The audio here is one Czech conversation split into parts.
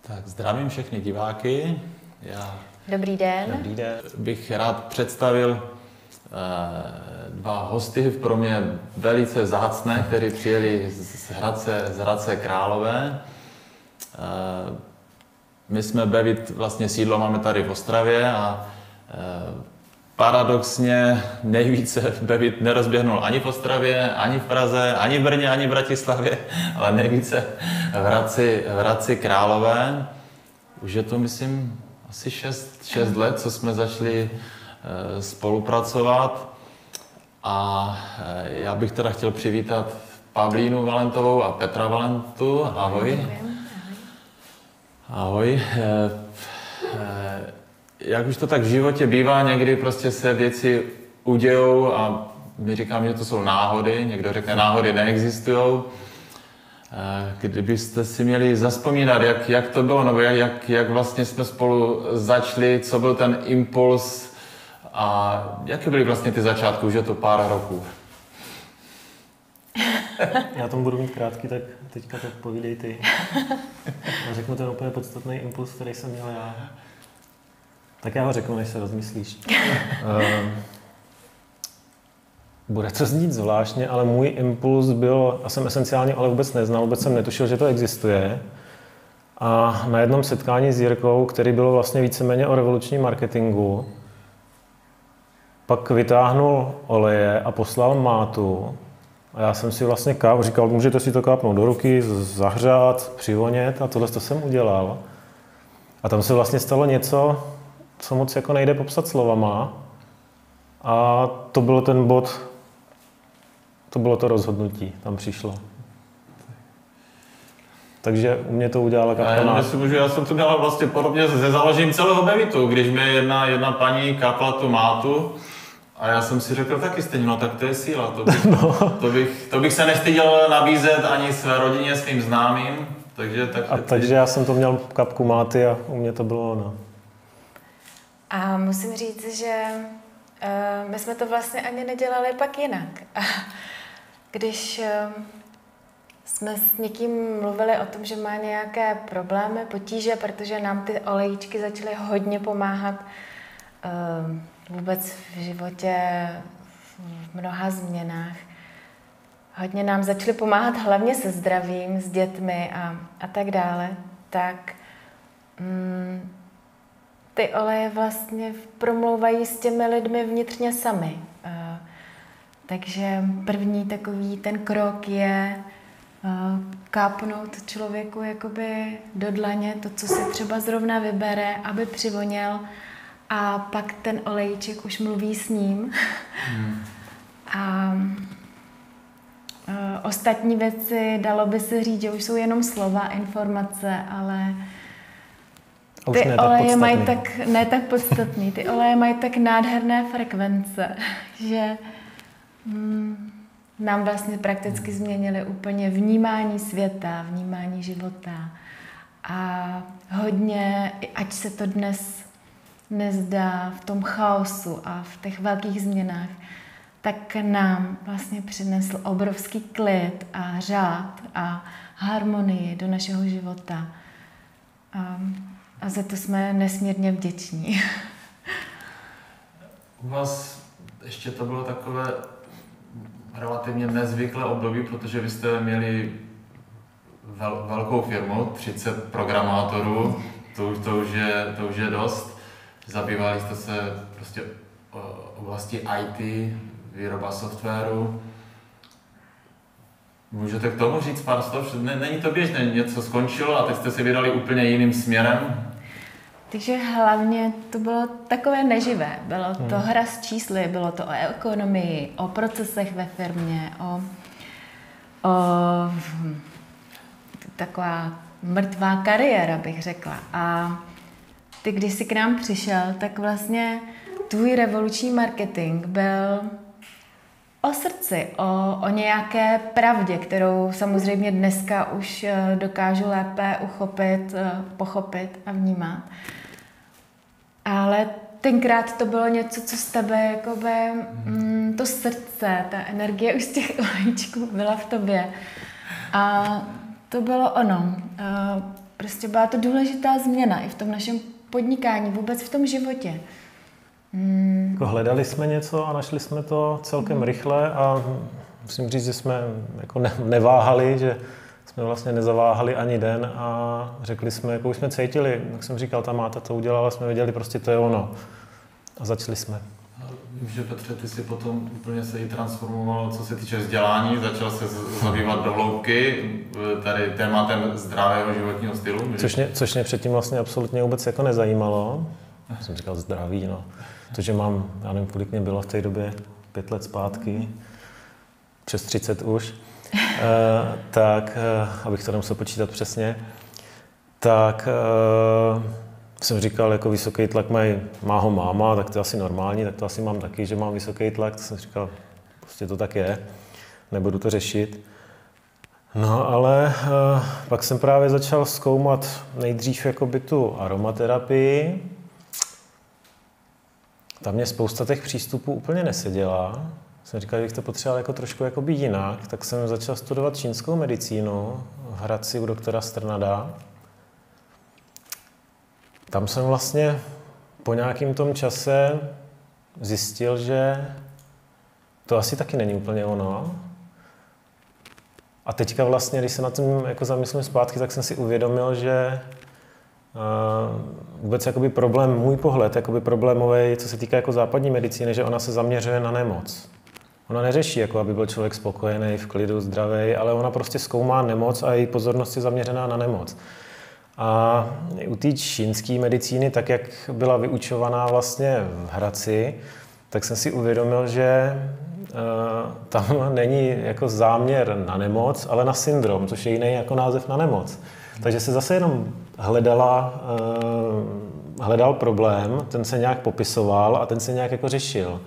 Tak zdravím všechny diváky. Dobrý den. Dobrý den. Bych rád představil dva hosty, pro mě velice vzácné, kteří přijeli z Hradce Králové. My jsme Bevit, vlastně sídlo máme tady v Ostravě a paradoxně nejvíce Bevit nerozběhnul ani v Ostravě, ani v Praze, ani v Brně, ani v Bratislavě, ale nejvíce v Hradci Králové. Už je to, myslím, asi 6 let, co jsme začali spolupracovat. A já bych teda chtěl přivítat Pavlínu Valentovou a Petra Valentu. Ahoj. Ahoj. Jak už to tak v životě bývá, někdy prostě se věci udějou a my říkáme, že to jsou náhody, někdo řekne, náhody neexistujou. Kdybyste si měli zavzpomínat, jak to bylo, nebo jak vlastně jsme spolu začali, co byl ten impuls a jaké byly vlastně ty začátky, už je to pár roků. Já tomu budu mít krátký, tak teďka to povídej ty. Já řeknu ten úplně podstatný impuls, který jsem měl já. Tak já ho řeknu, než se rozmyslíš. Bude to znít zvláštně, ale můj impuls byl, já jsem esenciálně ale vůbec neznal, vůbec jsem netušil, že to existuje. A na jednom setkání s Jirkou, který bylo vlastně víceméně o revolučním marketingu, pak vytáhnul oleje a poslal mátu. A já jsem si vlastně říkal, můžete si to kápnout do ruky, zahřát, přivonět a tohle to jsem udělal. A tam se vlastně stalo něco, co moc jako nejde popsat slovama. A to byl ten bod, to bylo to rozhodnutí, tam přišlo. Takže u mě to udělala kapka. Já jsem to dělal vlastně podobně se založením celého Bevitu, když mi jedna paní kápla tu mátu a já jsem si řekl taky stejně, no tak to je síla, to bych se nestyděl nabízet ani své rodině, svým známým. Takže já jsem to měl kapku máty a u mě to bylo ono. A musím říct, že my jsme to vlastně ani nedělali pak jinak. Když jsme s někým mluvili o tom, že má nějaké problémy, potíže, protože nám ty olejíčky začaly hodně pomáhat vůbec v životě, v mnoha změnách. Hodně nám začaly pomáhat hlavně se zdravím, s dětmi a tak dále. Tak ty oleje vlastně promlouvají s těmi lidmi vnitřně sami. Takže první takový ten krok je kápnout člověku jakoby do dlaně to, co si třeba zrovna vybere, aby přivoněl a pak ten olejček už mluví s ním. A ostatní věci, dalo by se říct, že už jsou jenom slova, informace, ale ty oleje mají ne tak podstatný. Ty oleje mají tak nádherné frekvence, že nám vlastně prakticky změnily úplně vnímání světa, vnímání života. A hodně, ať se to dnes nezdá v tom chaosu a v těch velkých změnách, tak nám vlastně přinesl obrovský klid a řád a harmonii do našeho života. A za to jsme nesmírně vděční. U vás ještě to bylo takové relativně nezvyklé období, protože vy jste měli velkou firmu, 30 programátorů, to už je dost. Zabývali jste se prostě oblasti IT, výroba softwaru. Můžete k tomu říct pár slov? Není to běžné, něco skončilo a teď jste si vydali úplně jiným směrem? Takže hlavně to bylo takové neživé. Bylo to hra s čísly, bylo to o ekonomii, o procesech ve firmě, o taková mrtvá kariéra, bych řekla. A ty, když jsi k nám přišel, tak vlastně tvůj revoluční marketing byl o srdci, o nějaké pravdě, kterou samozřejmě dneska už dokážu lépe uchopit, pochopit a vnímat. Ale tenkrát to bylo něco, co z tebe, jakoby, to srdce, ta energie už z těch olejčků byla v tobě. A to bylo ono. prostě byla to důležitá změna i v tom našem podnikání, vůbec v tom životě. Jako hledali jsme něco a našli jsme to celkem rychle a musím říct, že jsme jako neváhali, že jsme vlastně nezaváhali ani den a řekli jsme, jako už jsme cítili, jak jsem říkal, ta máta to udělala, jsme věděli, prostě to je ono. A začali jsme. Vím, že Petře, ty si potom úplně se i transformoval, co se týče vzdělání, začal se zabývat do hloubky tady tématem zdravého životního stylu. Což mě předtím vlastně absolutně vůbec jako nezajímalo. Jsem říkal zdraví, no. To, že mám, já nevím, kolik mě bylo v té době, 5 let zpátky, přes 30 už, tak, abych to nemusel počítat přesně, tak jsem říkal, jako vysoký tlak má ho máma, tak to je asi normální, tak to asi mám taky, že mám vysoký tlak, tak jsem říkal, prostě to tak je, nebudu to řešit. No ale pak jsem právě začal zkoumat nejdřív jakoby tu aromaterapii. Tam mě spousta těch přístupů úplně neseděla. Jsem říkal, že bych to potřeboval jako trošku jakoby jinak, tak jsem začal studovat čínskou medicínu v Hradci u doktora Strnada. Tam jsem vlastně po nějakém tom čase zjistil, že to asi taky není úplně ono. A teďka vlastně, když se na tím jako zamyslím zpátky, tak jsem si uvědomil, že vůbec jakoby problém, můj pohled, jakoby problémový, co se týká jako západní medicíny, že ona se zaměřuje na nemoc. Ona neřeší, jako aby byl člověk spokojený, v klidu, zdravý, ale ona prostě zkoumá nemoc a její pozornost je zaměřená na nemoc. A u té čínské medicíny, tak jak byla vyučovaná vlastně v Hradci, tak jsem si uvědomil, že tam není jako záměr na nemoc, ale na syndrom, což je jiný jako název na nemoc. Takže se zase jenom hledal problém, ten se nějak popisoval a ten se nějak jako řešil.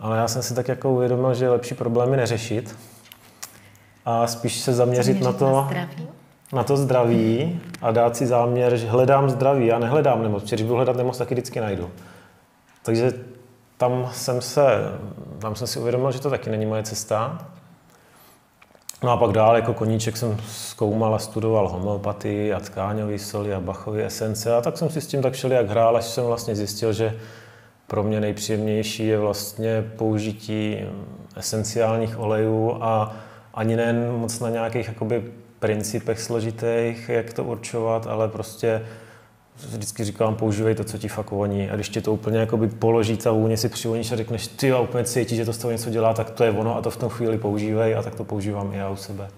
Ale já jsem si tak jako uvědomil, že je lepší problémy neřešit a spíš se zaměřit na to zdraví a dát si záměr, že hledám zdraví, já nehledám nemoc, protože když budu hledat nemoc, taky vždycky najdu. Takže tam jsem si uvědomil, že to taky není moje cesta. No a pak dál jako koníček jsem zkoumal a studoval homeopatii a tkáňové soli a Bachovy esence a tak jsem si s tím tak šel jak hrál, až jsem vlastně zjistil, že pro mě nejpříjemnější je vlastně použití esenciálních olejů a ani ne moc na nějakých jakoby principech složitých, jak to určovat, ale prostě vždycky říkám, používej to, co ti fakt voní. A když ti to úplně jakoby položí ta vůně, si přivoníš a řekneš, ty a úplně cítíš, že to s tebou něco dělá, tak to je ono a to v tom chvíli používej a tak to používám i já u sebe.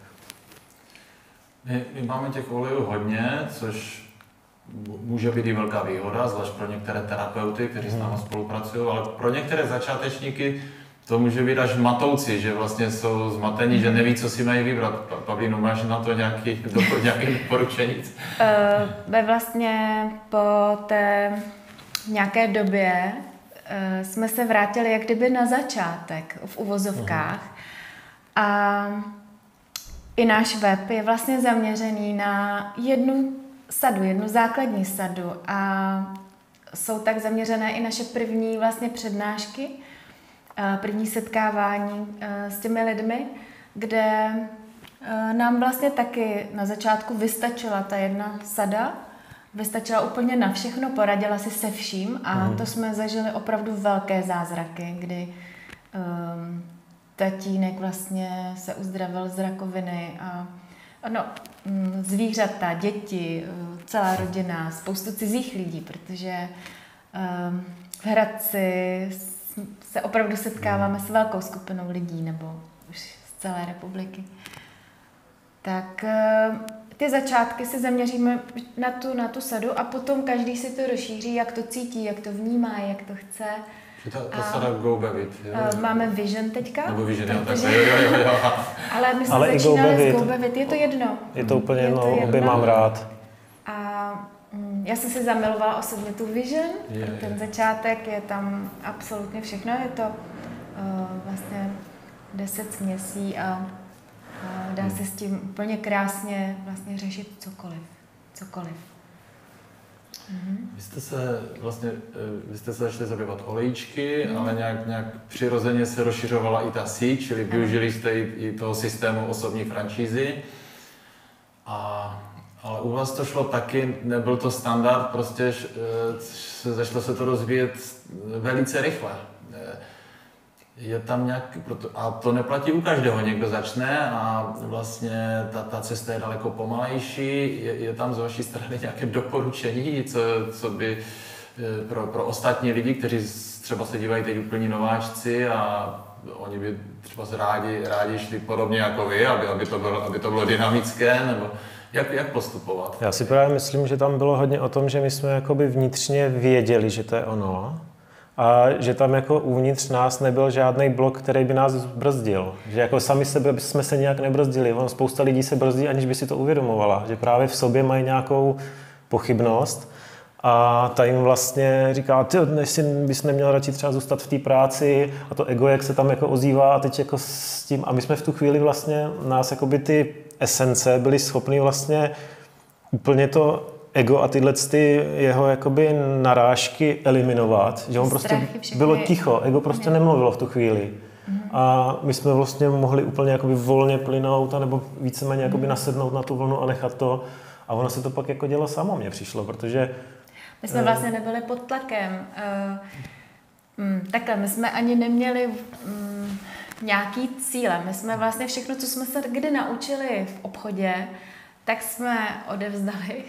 My máme těch olejů hodně, což může být i velká výhoda, zvlášť pro některé terapeuty, kteří s námi spolupracují, ale pro některé začátečníky to může být až matoucí, že vlastně jsou zmatení, že neví, co si mají vybrat. Pavlíno, máš na to nějaké doporučení? Vlastně po té nějaké době jsme se vrátili jak kdyby na začátek v uvozovkách. A i náš web je vlastně zaměřený na jednu základní sadu a jsou tak zaměřené i naše první vlastně přednášky, první setkávání s těmi lidmi, kde nám vlastně taky na začátku vystačila ta jedna sada, vystačila úplně na všechno, poradila si se vším a to jsme zažili opravdu velké zázraky, kdy tatínek vlastně se uzdravil z rakoviny a zvířata, děti, celá rodina, spoustu cizích lidí, protože v Hradci se opravdu setkáváme s velkou skupinou lidí, nebo už z celé republiky. Tak ty začátky si zaměříme na tu sadu a potom každý si to rozšíří, jak to cítí, jak to vnímá, jak to chce. Ta sada Go Bevit. Máme Vision teďka. Nebo Vision, jo, tak jo. Ale my jsme začínali s Go Bevit, je to jedno. Je to úplně jedno, obě mám rád. A já jsem si zamilovala osobně tu Vision, ten začátek je tam absolutně všechno, je to vlastně 10 směsí a dá se s tím úplně krásně vlastně řešit cokoliv. Vy jste se začali zabývat olejčky, ale nějak přirozeně se rozšiřovala i ta síť, čili využili jste i toho systému osobní franšízy. A Ale u vás to šlo taky, nebyl to standard, prostě začalo se to rozvíjet velice rychle. Je tam nějaký, a to neplatí u každého, někdo začne a vlastně ta cesta je daleko pomalejší. Je tam z vaší strany nějaké doporučení, co by pro ostatní lidi, kteří třeba se dívají teď úplně nováčci a oni by třeba rádi šli podobně jako vy, aby to bylo dynamické, nebo jak postupovat? Já si právě myslím, že tam bylo hodně o tom, že my jsme jakoby vnitřně věděli, že to je ono. A že tam jako uvnitř nás nebyl žádný blok, který by nás brzdil. Že jako sami sebe jsme se nějak nebrzdili. Spousta lidí se brzdí, aniž by si to uvědomovala. Že právě v sobě mají nějakou pochybnost a ta jim vlastně říká, ty dnes bys neměl radši třeba zůstat v té práci a to ego, jak se tam jako ozývá a teď jako s tím. A my jsme v tu chvíli vlastně, nás jakoby ty esence byly schopný vlastně úplně to ego a tyhle jeho jakoby narážky eliminovat, že on prostě bylo ticho, ego prostě nemluvilo v tu chvíli. A my jsme vlastně mohli úplně jakoby volně plynout anebo víceméně jakoby nasednout na tu vlnu a nechat to. A ono se to pak jako dělo samo, mně přišlo, protože... My jsme vlastně nebyli pod tlakem. Takhle, my jsme ani neměli nějaký cíle. My jsme vlastně všechno, co jsme se kdy naučili v obchodě, tak jsme odevzdali.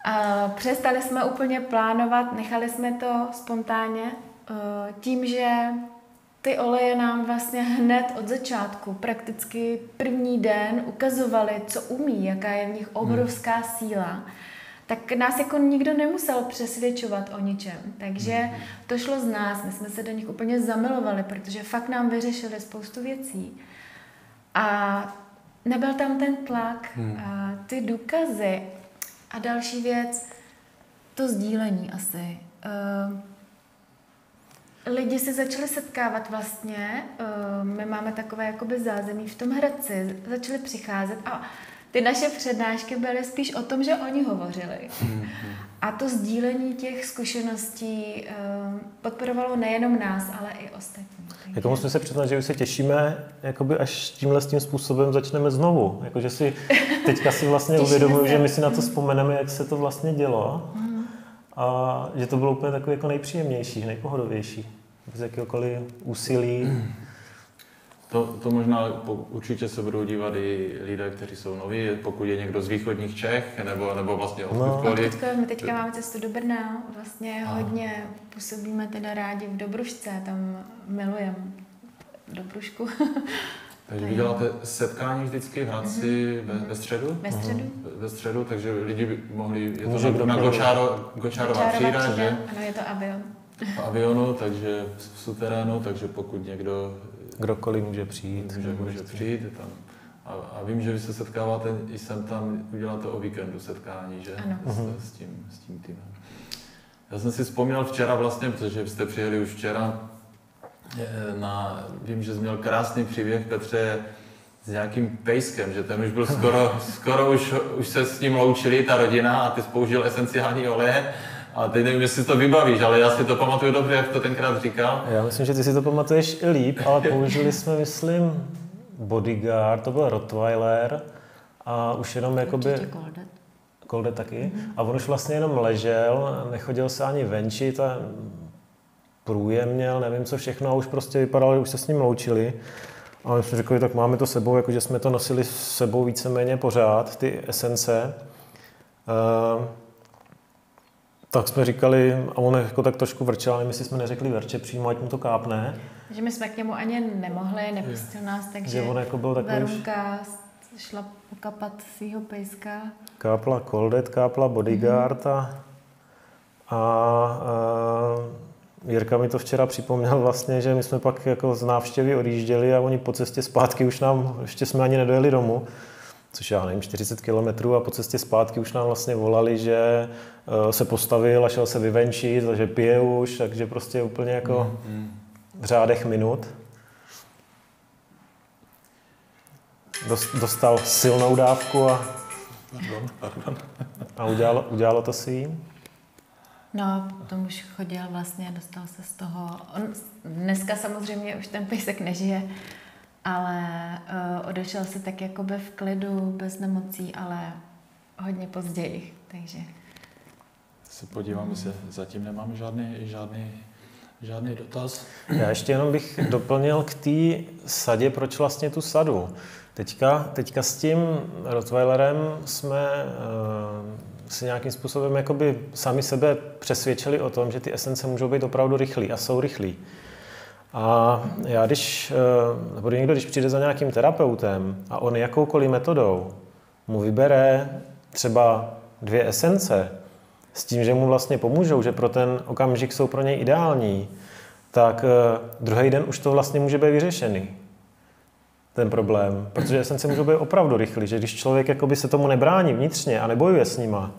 A přestali jsme úplně plánovat, nechali jsme to spontánně tím, že ty oleje nám vlastně hned od začátku, prakticky první den ukazovaly, co umí, jaká je v nich obrovská síla, tak nás jako nikdo nemusel přesvědčovat o ničem. Takže to šlo z nás, my jsme se do nich úplně zamilovali, protože fakt nám vyřešili spoustu věcí. A nebyl tam ten tlak, a ty důkazy. A další věc, to sdílení asi. Lidi se začali setkávat vlastně, my máme takové jakoby zázemí v tom Hradci, začali přicházet a ty naše přednášky byly spíš o tom, že oni hovořili. A to sdílení těch zkušeností podporovalo nejenom nás, ale i ostatní. Jako musím se přiznat, že už se těšíme, jakoby až tímhle tím způsobem začneme znovu. Jakože si teďka si vlastně uvědomuji, že my si na to vzpomeneme, jak se to vlastně dělo. A že to bylo úplně takový jako nejpříjemnější, nejpohodovější. Bez jakéhokoliv úsilí. To možná určitě se budou dívat i lidé, kteří jsou noví, pokud je někdo z východních Čech, nebo vlastně odkudkoliv. My teďka máme cestu do Brna, vlastně hodně působíme teda rádi v Dobrušce, tam milujeme Dobrušku. Takže vy děláte setkání vždycky v Hradci ve středu? Ve středu. Ve středu, takže lidi by mohli, je to na Gočárova třída, že? Ano, je to Avion. V Avionu, takže v suterénu, takže pokud někdo... Kdokoliv může přijít. Může přijít tam. A vím, že vy se setkáváte, i sem tam uděláte o víkendu setkání, že? Ano. S tím týmem. Já jsem si vzpomněl včera vlastně, protože jste přijeli už včera, vím, že jsi měl krásný příběh, Petře, s nějakým pejskem, že ten už byl skoro už se s ním loučili, ta rodina, a ty jsi použil esenciální oleje. A teď nevím, jestli to vybavíš, ale já si to pamatuju dobře, jak to tenkrát říkal. Já myslím, že ty si to pamatuješ i líp, ale použili jsme, myslím, Bodyguard, to byl Rottweiler a už jenom jakoby... Coldet taky. A on už vlastně jenom ležel, nechodil se ani venčit a průjem měl, nevím co všechno, a už prostě vypadalo, že už se s ním loučili. A my jsme řekli, tak máme to sebou, jakože jsme to nosili s sebou víceméně pořád, ty esence. Tak jsme říkali, a on jako tak trošku vrčel, ale my si jsme neřekli verče přímo, ať mu to kápne. Že my jsme k němu ani nemohli, nepustil nás, takže on jako byl Verunka šla pokapat svýho pejska. Kápla Coldet, kápla Bodyguard a Jirka mi to včera připomněl vlastně, že my jsme pak jako z návštěvy odjížděli a oni po cestě zpátky už nám, ještě jsme ani nedojeli domů, což já nevím, 40 kilometrů, a po cestě zpátky už nám vlastně volali, že se postavil a šel se vyvenčit, takže pije už, takže prostě úplně jako v řádech minut. Dostal silnou dávku a udělalo to svým. No, potom už chodil vlastně, dostal se z toho. Dneska samozřejmě už ten pejsek nežije, ale odešel se tak jakoby v klidu, bez nemocí, ale hodně později, takže. Se podívám, že zatím nemám žádný dotaz. Já ještě jenom bych doplnil k té sadě, proč vlastně tu sadu. Teďka s tím Rottweilerem jsme si nějakým způsobem jakoby sami sebe přesvědčili o tom, že ty esence můžou být opravdu rychlý a jsou rychlý. A já nebo někdo, když přijde za nějakým terapeutem a on jakoukoliv metodou mu vybere třeba 2 esence s tím, že mu vlastně pomůžou, že pro ten okamžik jsou pro něj ideální, tak druhý den už to vlastně může být vyřešený. Ten problém, protože esence můžou být opravdu rychlý, že když člověk jakoby se tomu nebrání vnitřně a nebojuje s nima,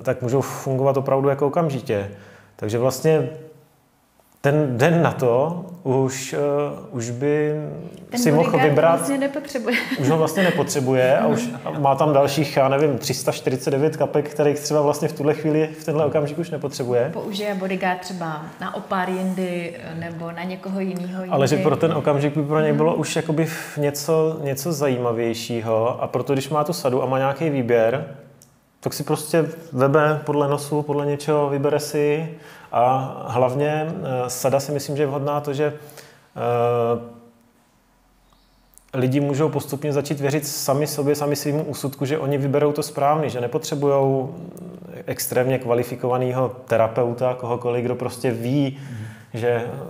tak můžou fungovat opravdu jako okamžitě. Takže vlastně ten den na to už by ten si mohl vybrat. Vlastně nepotřebuje. Už ho vlastně nepotřebuje a už má tam dalších, 349 kapek, kterých třeba vlastně v tuhle chvíli, v tenhle okamžik už nepotřebuje. Použije bodyguard třeba na opár jindy nebo na někoho jiného jindy. Ale že pro ten okamžik by pro něj bylo už jakoby něco zajímavějšího a proto, když má tu sadu a má nějaký výběr, tak si prostě vebe podle nosu, podle něčeho, vybere si a hlavně sada si myslím, že je vhodná to, že lidi můžou postupně začít věřit sami sobě, sami svýmu úsudku, že oni vyberou to správný, že nepotřebují extrémně kvalifikovaného terapeuta, kohokoliv, kdo prostě ví,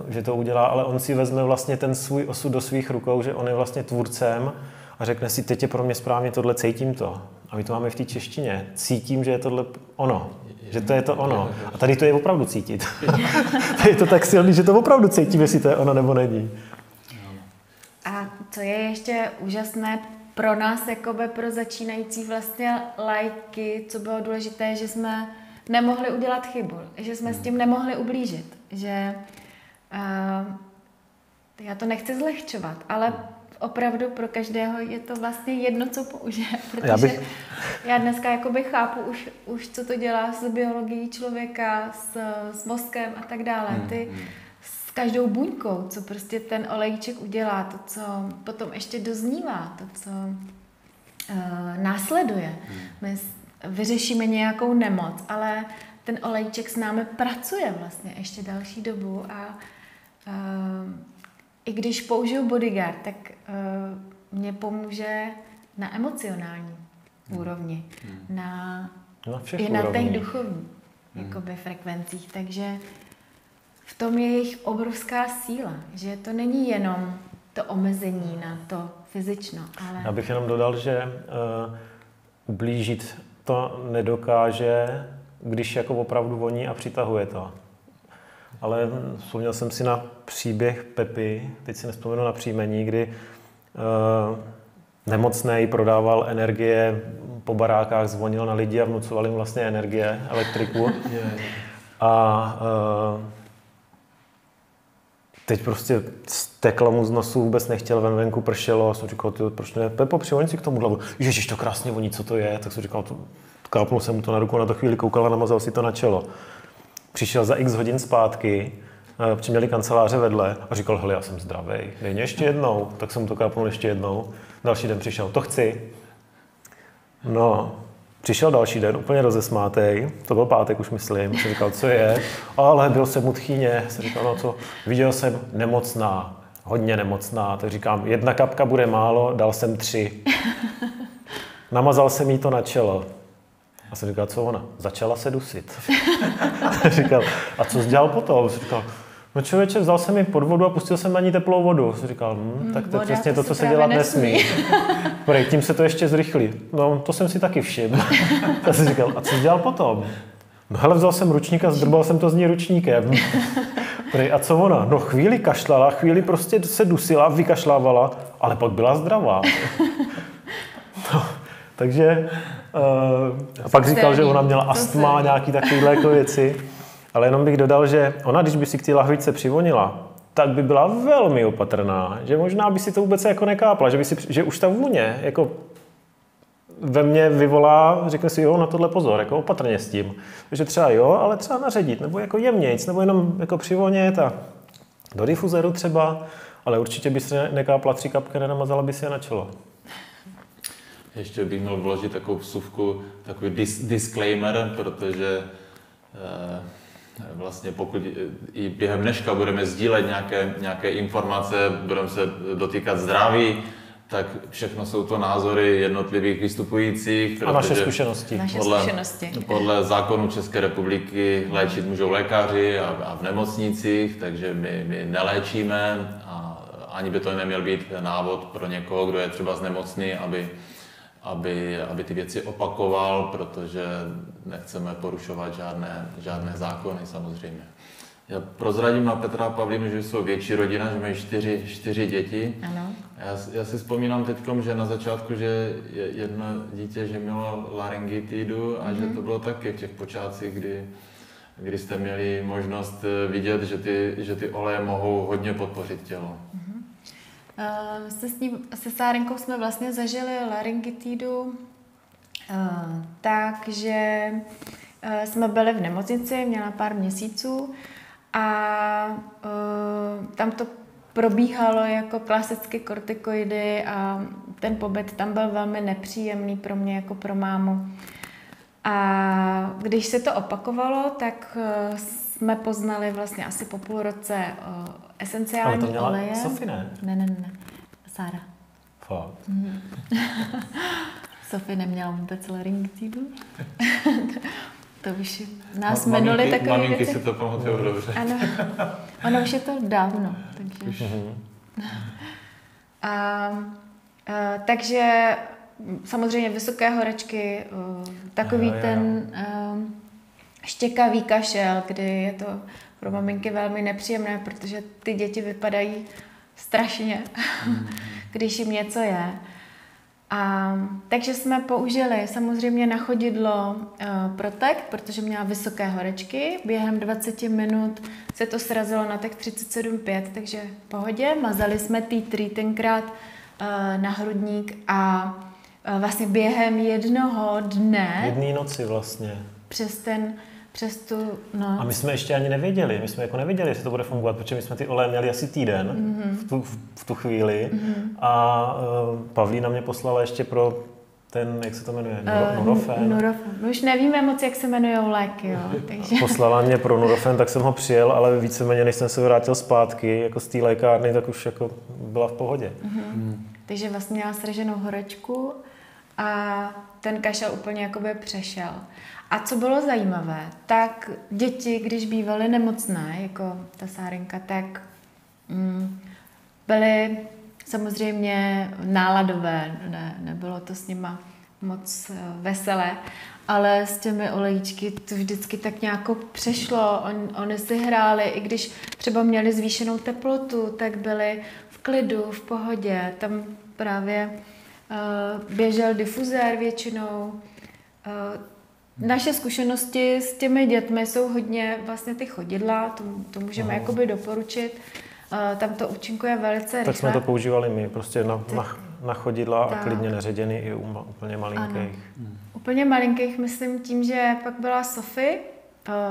že to udělá, ale on si vezme vlastně ten svůj osud do svých rukou, že on je vlastně tvůrcem a řekne si, teď je pro mě správně tohle, cítím to. A my to máme v té češtině. Cítím, že je tohle ono. Že to je to ono. A tady to je opravdu cítit. Tady je to tak silný, že to opravdu cítím, jestli to je ono nebo není. A co je ještě úžasné pro nás, jakoby pro začínající vlastně lajky, co bylo důležité, že jsme nemohli udělat chybu, že jsme s tím nemohli ublížit, že já to nechci zlehčovat, ale opravdu pro každého je to vlastně jedno, co použije, protože já dneska jakoby chápu už co to dělá s biologií člověka, s mozkem a tak dále. Ty s každou buňkou, co prostě ten olejček udělá, to, co potom ještě doznívá, to, co následuje. My vyřešíme nějakou nemoc, ale ten olejček s námi pracuje vlastně ještě další dobu a i když použiju bodyguard, tak mě pomůže na emocionální úrovni, i na těch duchovních jakoby frekvencích, takže v tom je jejich obrovská síla, že to není jenom to omezení na to fyzično, ale... Já bych jenom dodal, že ublížit to nedokáže, když jako opravdu voní a přitahuje to. Ale vzpomněl jsem si na příběh Pepy, teď si nevzpomenu na příjmení, kdy nemocnej prodával energie po barákách, zvonil na lidi a vnucoval jim vlastně energie, elektriku. A teď prostě teklo mu z nosu, vůbec nechtěl, venku pršelo a jsem říkal, proč ne, Pepo, přivoň si k tomu hlavu. Ježiš, to krásně voní, co to je? Tak jsem říkal, kápnul jsem mu to na ruku, na to chvíli koukal a namazal si to na čelo. Přišel za x hodin zpátky, protože měli kanceláře vedle a říkal, hele, já jsem zdravej, dej mě ještě jednou. Tak jsem mu to kápnul ještě jednou. Další den přišel, to chci. No, přišel další den, úplně rozesmátej, to byl pátek už myslím, jsem říkal, co je, ale byl jsem u tchýně, jsem říkal, no co, viděl jsem nemocná, hodně nemocná, tak říkám, 1 kapka bude málo, dal jsem 3. Namazal jsem jí to na čelo. A jsem říkal, co ona? Začala se dusit. Říkal, a co jsi dělal potom? Jsem říkal, no člověče, vzal jsem ji pod vodu a pustil jsem na ní teplou vodu. Jsem říkal, tak to je přesně to, co se dělat nesmí. Tím se to ještě zrychlí. No, to jsem si taky všiml. Tak jsem říkal, a co jsi dělal potom? No hele, vzal jsem ručník a zdrbal jsem to z ní ručníkem. A co ona? No chvíli kašlala, chvíli prostě se dusila, vykašlávala, ale pak byla zdravá. No, takže... a pak říkal, že ona měla astma a nějaký takovýhle jako věci. Ale jenom bych dodal, že ona, když by si k té lahvičce přivonila, tak by byla velmi opatrná. Že možná by si to vůbec jako nekápla, že už ta vůně jako ve mně vyvolá, řekne si, jo, na tohle pozor, jako opatrně s tím. Takže třeba jo, ale třeba naředit, nebo jako jemnějc, nebo jenom jako přivonět a do difuzeru třeba, ale určitě by se nekápla 3 kapky, nenamazala by si je na čelo. ještě bych měl vložit takovou vsuvku, takový disclaimer, protože vlastně pokud i během dneška budeme sdílet nějaké informace, budeme se dotýkat zdraví, tak všechno jsou to názory jednotlivých vystupujících. A naše zkušenosti. Podle zákonu České republiky léčit můžou lékaři a v nemocnicích, takže my neléčíme a ani by to neměl být návod pro někoho, kdo je třeba nemocný, aby ty věci opakoval, protože nechceme porušovat žádné zákony samozřejmě. Já prozradím na Petra a Pavlínu, že jsou větší rodina, že mají čtyři děti. Ano. Já si vzpomínám teďkom, že na začátku, že jedno dítě, že mělo laryngitidu a že to bylo taky v těch počátcích, kdy jste měli možnost vidět, že ty oleje mohou hodně podpořit tělo. Se Sárenkou jsme vlastně zažili laryngitidu, takže jsme byli v nemocnici, měla pár měsíců a tam to probíhalo jako klasicky kortikoidy a ten pobyt tam byl velmi nepříjemný pro mě jako pro mámu. A když se to opakovalo, tak jsme poznali vlastně asi po půl roce esenciální oleje. Ale to měla Sofie, ne? Ne. Sára. Fakt. Sofie neměla vůbec laryngitidu. To už nás minuli takové věci. Maminky si to pamatují dobře. Ano, ono už je to dávno. Takže samozřejmě vysoké horečky, takový ten štěkavý kašel, kdy je to pro maminky velmi nepříjemné, protože ty děti vypadají strašně, když jim něco je. Takže jsme použili samozřejmě na chodidlo Protect, protože měla vysoké horečky. Během 20 minut se to srazilo na tak 37,5, takže v pohodě. Mazali jsme T3 tenkrát na hrudník a vlastně během jednoho dne... Jedné noci vlastně. Přes tu noc. A my jsme ještě ani nevěděli, jestli to bude fungovat, protože my jsme ty oleje měli asi týden v tu chvíli a Pavlína mě poslala ještě pro ten, jak se to jmenuje, Nurofen. My už nevíme moc, jak se jmenují léky, jo. Takže... Poslala mě pro Nurofen, tak jsem ho přijel, ale víceméně, než jsem se vrátil zpátky jako z té lékárny, tak už jako byla v pohodě. Takže vlastně měla sraženou horečku a ten kašel úplně jakoby přešel. A co bylo zajímavé, tak děti, když bývaly nemocné, jako ta Sárenka, tak byly samozřejmě náladové, nebylo to s nima moc veselé, ale s těmi olejíčky to vždycky tak nějak přešlo. Oni si hráli, i když třeba měli zvýšenou teplotu, tak byli v klidu, v pohodě. Tam právě běžel difuzér většinou. Naše zkušenosti s těmi dětmi jsou hodně vlastně ty chodidla, to můžeme jakoby doporučit. Tam to účinkuje velice rychle. Tak jsme to používali my, prostě na chodidla a klidně neředěný i úplně malinkých. Úplně malinkých, myslím tím, že pak byla Sofie,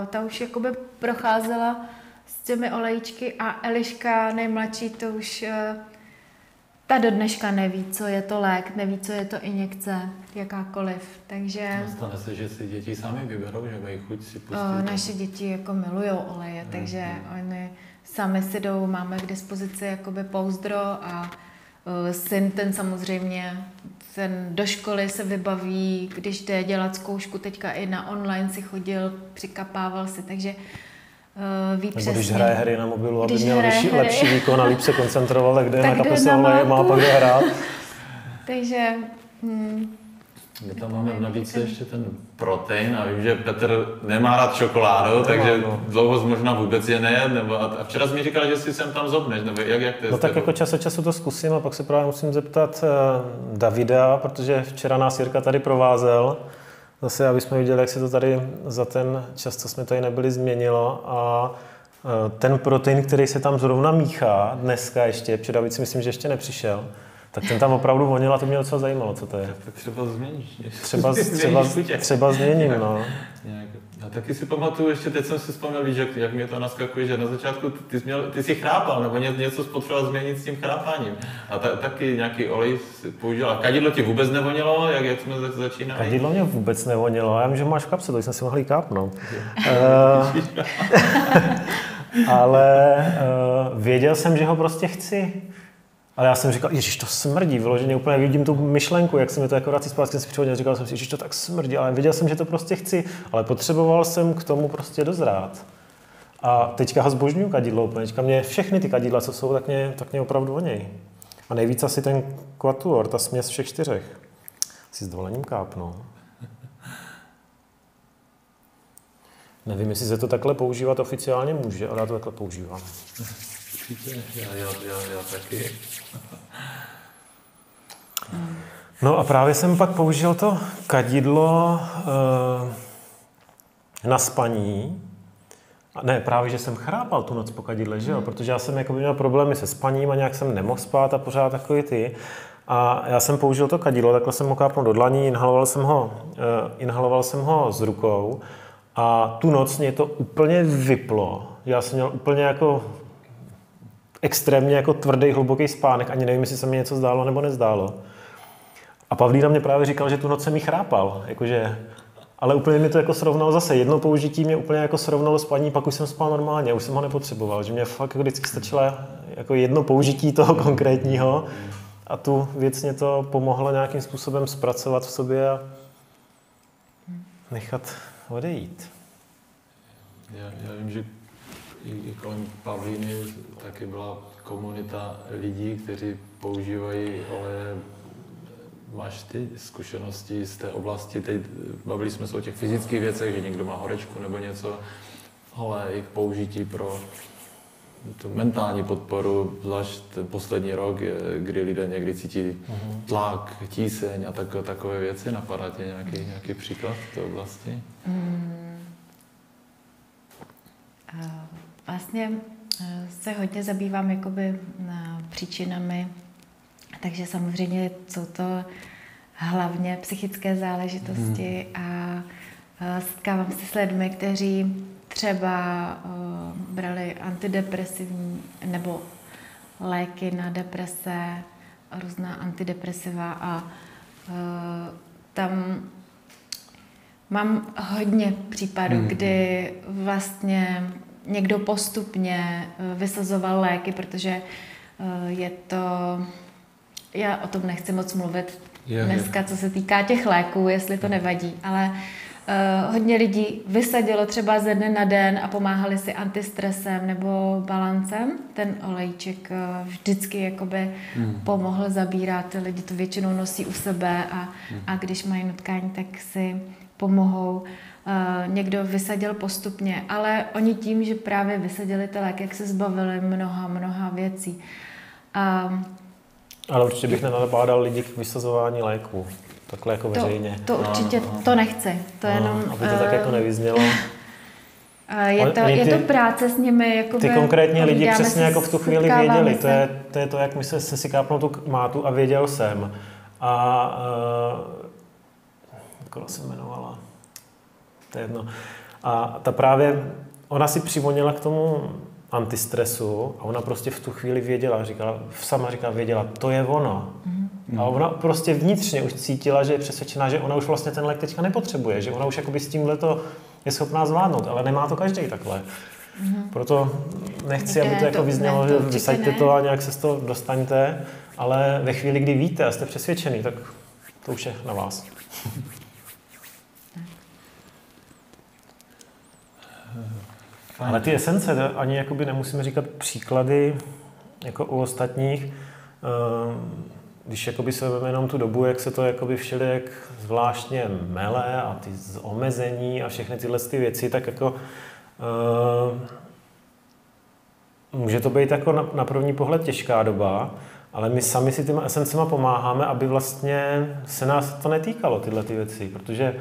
ta už jakoby procházela s těmi olejíčky a Eliška nejmladší, to už ta do dneška neví, co je to lék, neví, co je to injekce, jakákoliv, takže... Stane se, že si děti sami vyberou, že mají chuť si pustit? Naše děti jako milujou oleje, takže oni sami si jdou, máme k dispozici jakoby pouzdro a syn ten samozřejmě, ten do školy se vybaví, když jde dělat zkoušku, teďka i na online si chodil, přikapával si, takže ví přesně. Nebo když hraje hry na mobilu, aby měl lepší výkon a líp se koncentroval, tak jde na kapese oleje, má pak jde hrát. Takže... My tam máme navíc ještě ten protein a vím, že Petr nemá rád čokoládu, takže dlouho možná vůbec je nejet, a včera jsi mi říkal, že si sem tam zobneš, nebo jak to je? No tak jako čas od času to zkusím a pak se právě musím zeptat Davida, protože včera nás Jirka tady provázel, zase aby jsme viděli, jak se to tady za ten čas, co jsme tady nebyli, změnilo a ten protein, který se tam zrovna míchá dneska ještě, protože David si myslím, že ještě nepřišel, tak ten tam opravdu vonil a to mě docela zajímalo, co to je. Tak třeba změníš. Třeba změním, no. Já taky si pamatuju, ještě teď jsem si vzpomněl, víš, jak mě to naskakuje, že na začátku ty jsi chrápal, nebo něco potřeboval změnit s tím chrápáním. A taky nějaký olej si použil. A kadidlo ti vůbec nevonilo, jak jsme začínali? Kadidlo mě vůbec nevonilo, já vím, že máš v kapse, to jsem si mohl kápnout. Ale věděl jsem, že ho prostě chci. Ale já jsem říkal, ježiš, to smrdí, vyloženě úplně vidím tu myšlenku, jak se mi to jako vrací zpátky, jsem si přihodil, říkal jsem si, ježiš, to tak smrdí, ale věděl jsem, že to prostě chci, ale potřeboval jsem k tomu prostě dozrát. A teďka ho zbožňuju kadidlo úplně, teďka mě všechny ty kadidla, co jsou, tak mě opravdu vonějí. A nejvíc asi ten Quatuor, ta směs všech 4. Si s dovolením kápnu. Nevím, jestli se to takhle používat oficiálně může, ale já to takhle používám. Já taky. No a právě jsem pak použil to kadidlo na spaní. Ne, právě, že jsem chrápal tu noc po kadidle, že jo? Protože já jsem jako měl problémy se spaním a nějak jsem nemohl spát a pořád takový ty. A já jsem použil to kadidlo, takhle jsem ho kápnul do dlaní, inhaloval jsem ho s rukou a tu noc mě to úplně vyplo. Já jsem měl úplně jako extrémně jako tvrdý, hluboký spánek, ani nevím, jestli se mi něco zdálo nebo nezdálo. A Pavlína mě právě říkal, že tu noc jsem jí chrápal, jakože, ale úplně mi to jako srovnalo zase. Jedno použití mě úplně jako srovnalo spaní, pak už jsem spal normálně, už jsem ho nepotřeboval, že mě fakt vždycky stačilo jako jedno použití toho konkrétního a tu věc mě to pomohlo nějakým způsobem zpracovat v sobě a nechat odejít. Já vím, že i kolem Pavlíny taky byla komunita lidí, kteří používají oleje. Máš ty zkušenosti z té oblasti? Teď bavili jsme se o těch fyzických věcech, že někdo má horečku nebo něco, ale jejich použití pro tu mentální podporu, zvlášť ten poslední rok, kdy lidé někdy cítí tlak, tíseň a takové věci. Napadá tě nějaký příklad v té oblasti? Vlastně se hodně zabývám jakoby příčinami, takže samozřejmě jsou to hlavně psychické záležitosti a setkávám se s lidmi, kteří třeba brali antidepresivní nebo léky na deprese, různá antidepresiva a tam mám hodně případů, kdy vlastně někdo postupně vysazoval léky, protože je to... Já o tom nechci moc mluvit dneska, co se týká těch léků, jestli to nevadí, ale hodně lidí vysadilo třeba ze dne na den a pomáhali si antistresem nebo balancem. Ten olejček vždycky jakoby pomohl zabírat. Lidi to většinou nosí u sebe a když mají nutkání, tak si pomohou. Někdo vysadil postupně, ale oni tím, že právě vysadili ty léky, jak se zbavili mnoha věcí. Ale určitě bych nenabádal lidi k vysazování léků. Takhle jako veřejně. To určitě, to nechci. To jenom... Aby to tak jako nevyznělo. Je to práce s nimi, jako ty konkrétně lidi přesně jako v tu chvíli věděli. To je to, jak jsem si kápnul tu mátu a věděl jsem. A jak se jmenovala? To je jedno. A ta právě, ona si přivonila k tomu antistresu a ona prostě v tu chvíli věděla, věděla, to je ono. A ona prostě vnitřně už cítila, že je přesvědčená, že ona už vlastně ten lék teďka nepotřebuje, že ona už jakoby s tímhleto je schopná zvládnout, ale nemá to každý takhle. Proto nechci, aby to jako vyznělo, že vysaďte to a nějak se z toho dostaňte, ale ve chvíli, kdy víte a jste přesvědčený, tak to už je na vás. Ale ty esence, ani jakoby nemusíme říkat příklady jako u ostatních. Když jakoby se vezmeme jenom tu dobu, jak se to jakoby všelijak zvláštně mele a ty omezení a všechny tyhle ty věci, tak jako může to být jako na první pohled těžká doba, ale my sami si těma esencema pomáháme, aby vlastně se nás to netýkalo, tyhle ty věci, protože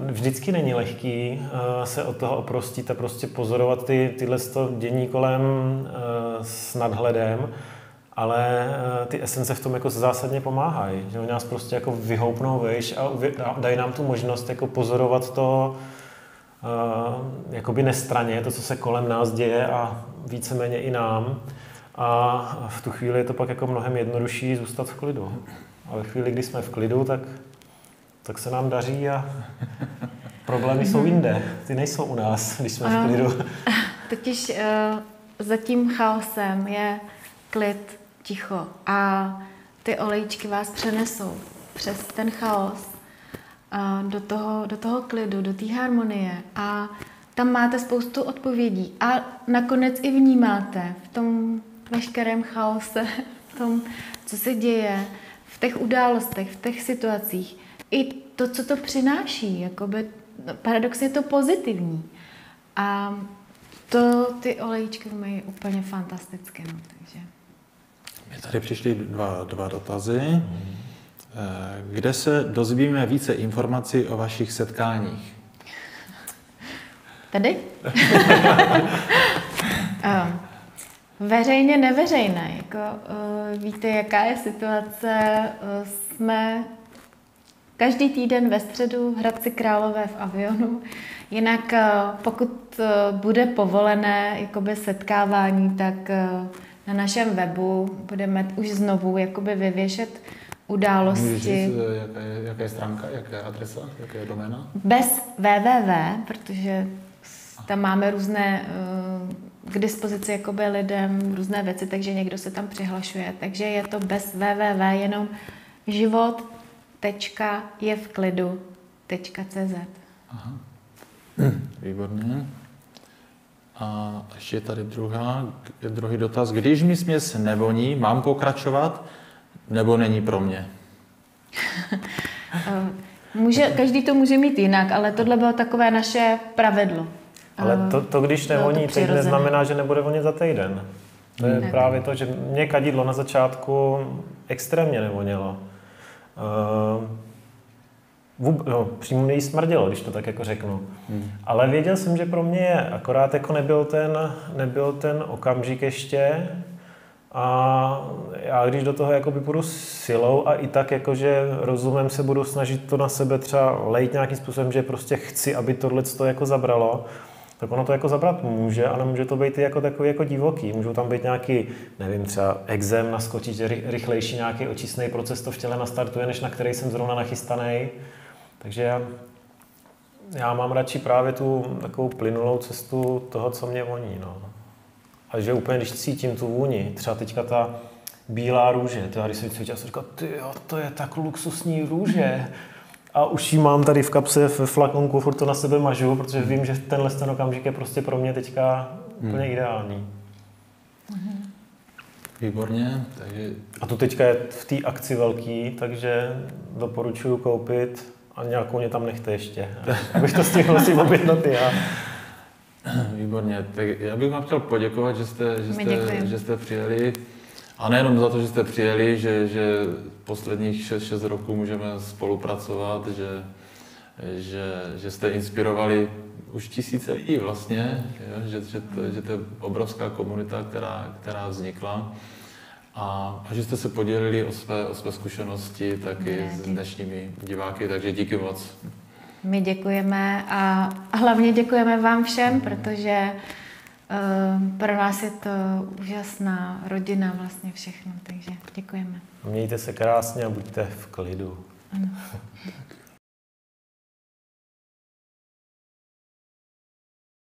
vždycky není lehký se od toho oprostit a prostě pozorovat tyhle dění kolem s nadhledem, ale ty esence v tom jako zásadně pomáhají, že oni nás prostě jako vyhoupnou vejš a dají nám tu možnost jako pozorovat to jakoby nestranně to, co se kolem nás děje a víceméně i nám. A v tu chvíli je to pak jako mnohem jednodušší zůstat v klidu. A ve chvíli, kdy jsme v klidu, tak se nám daří a problémy jsou jinde. Ty nejsou u nás, když jsme v klidu. Totiž za tím chaosem je klid, ticho a ty olejčky vás přenesou přes ten chaos do toho klidu, do té harmonie a tam máte spoustu odpovědí a nakonec i vnímáte v tom veškerém chaose, v tom, co se děje, v těch událostech, v těch situacích, i to, co to přináší, jakoby paradoxně to pozitivní. A to ty olejčky mají úplně fantastické. No, takže. Mě tady přišly dva dotazy. Kde se dozvíme více informací o vašich setkáních? Tady? Veřejně, neveřejné. Jako, víte, jaká je situace? Jsme každý týden ve středu v Hradci Králové v Avionu. Jinak pokud bude povolené jakoby setkávání, tak na našem webu budeme už znovu jakoby vyvěšet události. Můžeš říct, jaká je stránka, jaká je adresa, jaká je doména? Bez www, protože tam máme různé k dispozici jakoby lidem různé věci, takže někdo se tam přihlašuje. Takže je to bez www, jenom život.jevklidu.cz. Aha. Výborně. A ještě je tady druhý dotaz. Když mi směs nevoní, mám pokračovat, nebo není pro mě? Každý to může mít jinak, ale tohle bylo takové naše pravidlo. Ale to když nevoní, teď neznamená, že nebude vonit za týden. To je právě to, že mě kadidlo na začátku extrémně nevonělo. Přímo mě jí smrdělo, když to tak jako řeknu. Ale věděl jsem, že pro mě je, akorát jako nebyl ten okamžik ještě. A já když do toho jakoby půjdu silou a i tak jakože rozumem se budu snažit to na sebe třeba lejt nějakým způsobem, že prostě chci, aby tohleto jako zabralo, tak ono to jako zabrat může, ale může to být i jako takový jako divoký. Můžou tam být nějaký, nevím, třeba exém naskočit, že rychlejší nějaký očistný proces to v těle nastartuje, než na který jsem zrovna nachystaný. Takže já mám radši právě tu takovou plynulou cestu toho, co mě voní. No. A že úplně, když cítím tu vůni, třeba teďka ta bílá růže, to já když jsem cítil, jsem říkal, tyjo, to je tak luxusní růže. A už ji mám tady v kapse, v flakonku, furt to na sebe mažu, protože vím, že ten okamžik je prostě pro mě teďka úplně ideální. Výborně. Takže... A tu teďka je v té akci velký, takže doporučuji koupit a nějakou mě tam nechte ještě, abych to stihl si objednat já. Výborně. Tak já bych vám chtěl poděkovat, že jste přijeli. A nejenom za to, že jste přijeli, že posledních 6 roků můžeme spolupracovat, že jste inspirovali už tisíce lidí vlastně, že to je obrovská komunita, která vznikla. A že jste se podělili o své zkušenosti taky s dnešními diváky, takže díky moc. My děkujeme a hlavně děkujeme vám všem, protože pro nás je to úžasná rodina vlastně všechno, takže děkujeme. Mějte se krásně a buďte v klidu. Ano.